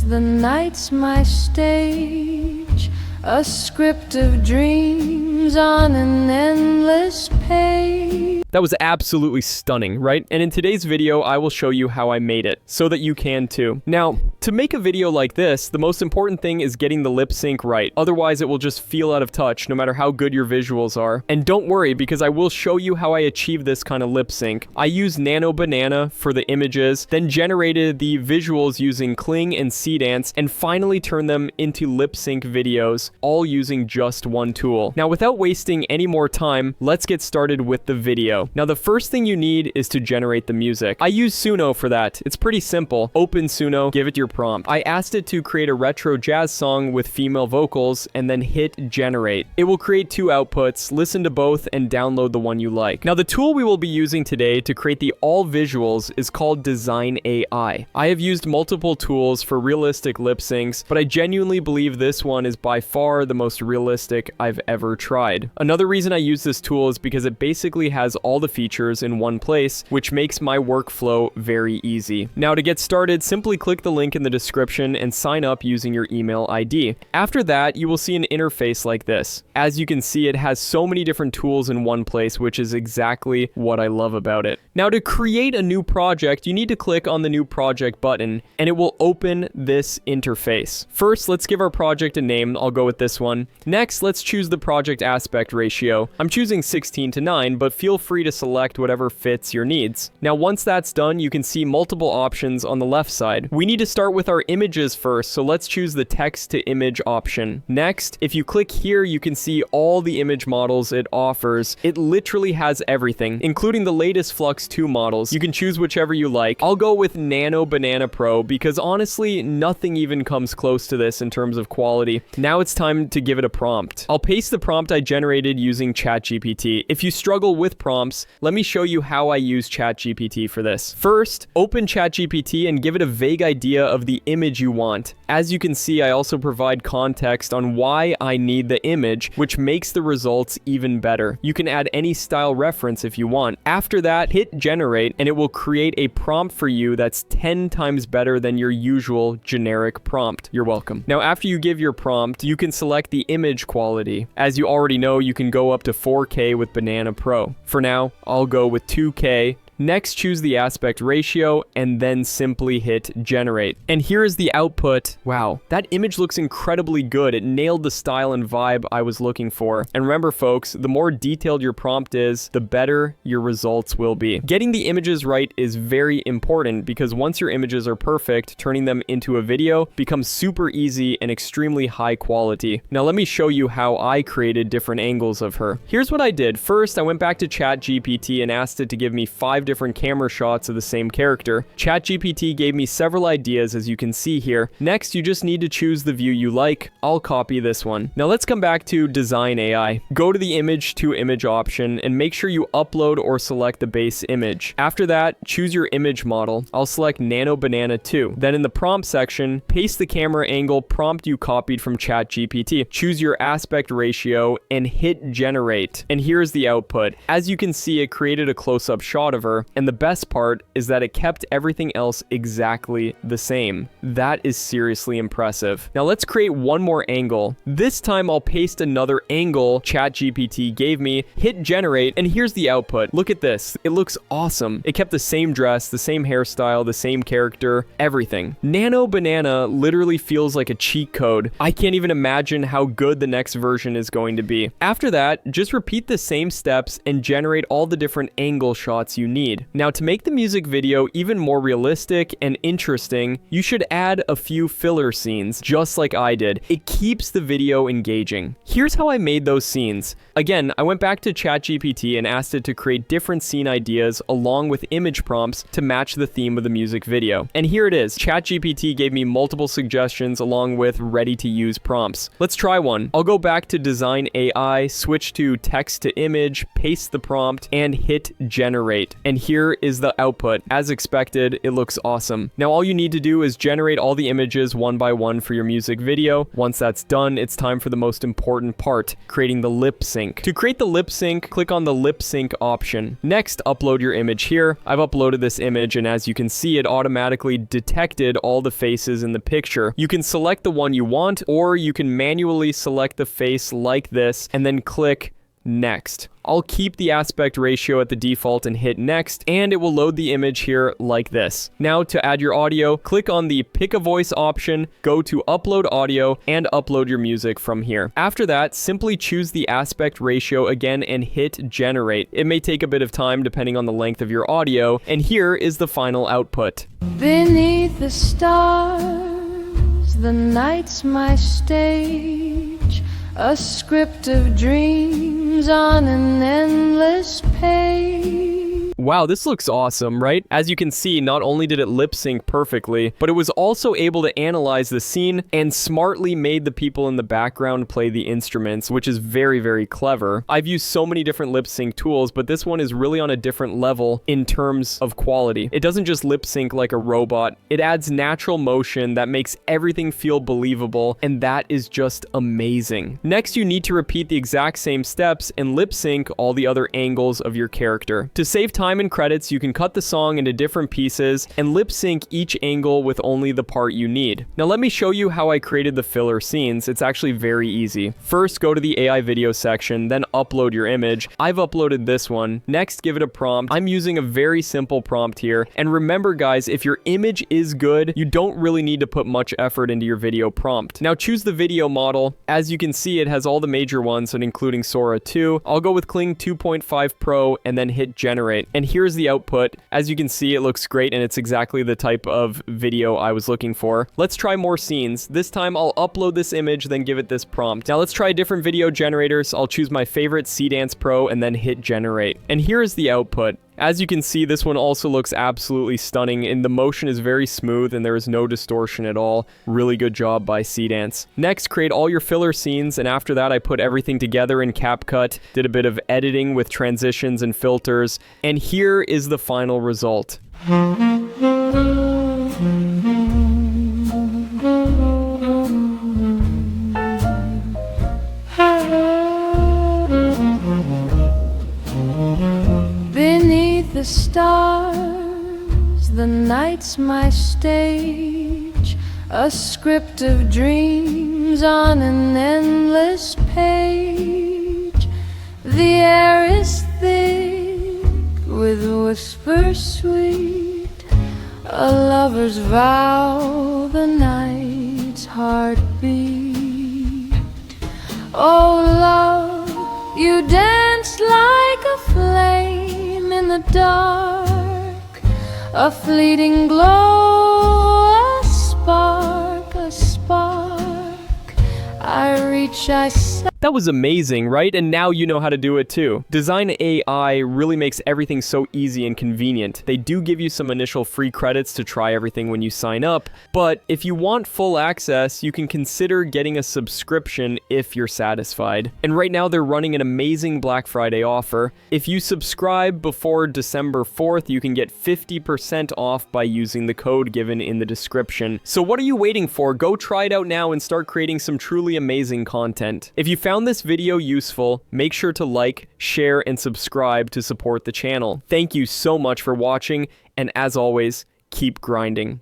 The night's my stage, a script of dreams on an endless page. That was absolutely stunning, right? And in today's video, I will show you how I made it, so that you can too. Now, to make a video like this, the most important thing is getting the lip sync right. Otherwise, it will just feel out of touch, no matter how good your visuals are. And don't worry, because I will show you how I achieve this kind of lip sync. I used Nano Banana for the images, then generated the visuals using Kling and Dance, and finally turned them into lip sync videos, all using just one tool. Now, without wasting any more time, let's get started with the video. Now, the first thing you need is to generate the music. I use Suno for that. It's pretty simple. Open Suno, give it your prompt. I asked it to create a retro jazz song with female vocals, and then hit generate. It will create two outputs, listen to both, and download the one you like. Now, the tool we will be using today to create the all visuals is called Dzine AI. I have used multiple tools for realistic lip syncs, but I genuinely believe this one is by far the most realistic I've ever tried. Another reason I use this tool is because it basically has all the features in one place, which makes my workflow very easy. Now, to get started, simply click the link in the description and sign up using your email ID. After that, you will see an interface like this. As you can see, it has so many different tools in one place, which is exactly what I love about it. Now, to create a new project, you need to click on the new project button, and it will open this interface. First, let's give our project a name. I'll go with this one. Next, let's choose the project aspect ratio. I'm choosing 16:9, but feel free to select whatever fits your needs. Now, once that's done, you can see multiple options on the left side. We need to start with our images first, so let's choose the text to image option. Next, if you click here, you can see all the image models it offers. It literally has everything, including the latest Flux 2 models. You can choose whichever you like. I'll go with Nano Banana Pro because honestly, nothing even comes close to this in terms of quality. Now it's time to give it a prompt. I'll paste the prompt I generated using ChatGPT. If you struggle with prompts, let me show you how I use ChatGPT for this. First, open ChatGPT and give it a vague idea of the image you want. As you can see, I also provide context on why I need the image, which makes the results even better. You can add any style reference if you want. After that, hit generate, and it will create a prompt for you that's 10 times better than your usual generic prompt. You're welcome. Now, after you give your prompt, you can select the image quality. As you already know, you can go up to 4K with Banana Pro. For now, I'll go with 2K. Next, choose the aspect ratio and then simply hit generate. And here is the output. Wow, that image looks incredibly good. It nailed the style and vibe I was looking for. And remember, folks, the more detailed your prompt is, the better your results will be. Getting the images right is very important because once your images are perfect, turning them into a video becomes super easy and extremely high quality. Now, let me show you how I created different angles of her. Here's what I did. First, I went back to ChatGPT and asked it to give me 5 different camera shots of the same character. ChatGPT gave me several ideas, as you can see here. Next, you just need to choose the view you like. I'll copy this one. Now let's come back to Dzine AI. Go to the image to image option and make sure you upload or select the base image. After that, choose your image model. I'll select Nano Banana 2. Then in the prompt section, paste the camera angle prompt you copied from ChatGPT. Choose your aspect ratio and hit generate. And here's the output. As you can see, it created a close-up shot of her. And the best part is that it kept everything else exactly the same. That is seriously impressive. Now let's create one more angle. This time I'll paste another angle ChatGPT gave me, hit generate, and here's the output. Look at this. It looks awesome. It kept the same dress, the same hairstyle, the same character, everything. Nano Banana literally feels like a cheat code. I can't even imagine how good the next version is going to be. After that, just repeat the same steps and generate all the different angle shots you need. Now, to make the music video even more realistic and interesting, you should add a few filler scenes, just like I did. It keeps the video engaging. Here's how I made those scenes. Again, I went back to ChatGPT and asked it to create different scene ideas along with image prompts to match the theme of the music video. And here it is. ChatGPT gave me multiple suggestions along with ready-to-use prompts. Let's try one. I'll go back to Dzine AI, switch to text to image, paste the prompt, and hit generate. And And here is the output. As expected, it looks awesome. Now all you need to do is generate all the images one by one for your music video. Once that's done, it's time for the most important part, creating the lip sync. To create the lip sync, click on the lip sync option. Next, upload your image here. I've uploaded this image, and as you can see, it automatically detected all the faces in the picture. You can select the one you want, or you can manually select the face like this and then click next. I'll keep the aspect ratio at the default and hit next, and it will load the image here like this. Now to add your audio, click on the pick a voice option, go to upload audio, and upload your music from here. After that, simply choose the aspect ratio again and hit generate. It may take a bit of time depending on the length of your audio, and here is the final output. Beneath the stars, the night's my stage, a script of dreams on an endless page. Wow, this looks awesome, right? As you can see, not only did it lip sync perfectly, but it was also able to analyze the scene and smartly made the people in the background play the instruments, which is very, very clever. I've used so many different lip sync tools, but this one is really on a different level in terms of quality. It doesn't just lip sync like a robot. It adds natural motion that makes everything feel believable, and that is just amazing. Next, you need to repeat the exact same steps and lip sync all the other angles of your character. To save time and credits, you can cut the song into different pieces and lip sync each angle with only the part you need. Now let me show you how I created the filler scenes. It's actually very easy. First, go to the AI video section, then upload your image. I've uploaded this one. Next, give it a prompt. I'm using a very simple prompt here. And remember guys, if your image is good, you don't really need to put much effort into your video prompt. Now choose the video model. As you can see, it has all the major ones, including Sora 2. I'll go with Kling 2.5 Pro and then hit generate. And here's the output. As you can see, it looks great and it's exactly the type of video I was looking for. Let's try more scenes. This time I'll upload this image, then give it this prompt. Now let's try different video generators. I'll choose my favorite Dance Pro and then hit generate. And here is the output. As you can see, this one also looks absolutely stunning, and the motion is very smooth and there is no distortion at all. Really good job by Dance. Next, create all your filler scenes, and after that I put everything together in CapCut, did a bit of editing with transitions and filters, and here is the final result. The stars, the night's my stage, a script of dreams on an endless page. The air is thick with whispers sweet, a lover's vow, the night's heartbeat. Oh love, you dance like a flame in the dark, a fleeting glow, a spark, a spark. I reach, I say. That was amazing, right? And now you know how to do it too. Dzine AI really makes everything so easy and convenient. They do give you some initial free credits to try everything when you sign up, but if you want full access, you can consider getting a subscription if you're satisfied. And right now they're running an amazing Black Friday offer. If you subscribe before December 4th, you can get 50% off by using the code given in the description. So what are you waiting for? Go try it out now and start creating some truly amazing content. If you found this video useful, make sure to like, share, and subscribe to support the channel. Thank you so much for watching, and as always, keep grinding.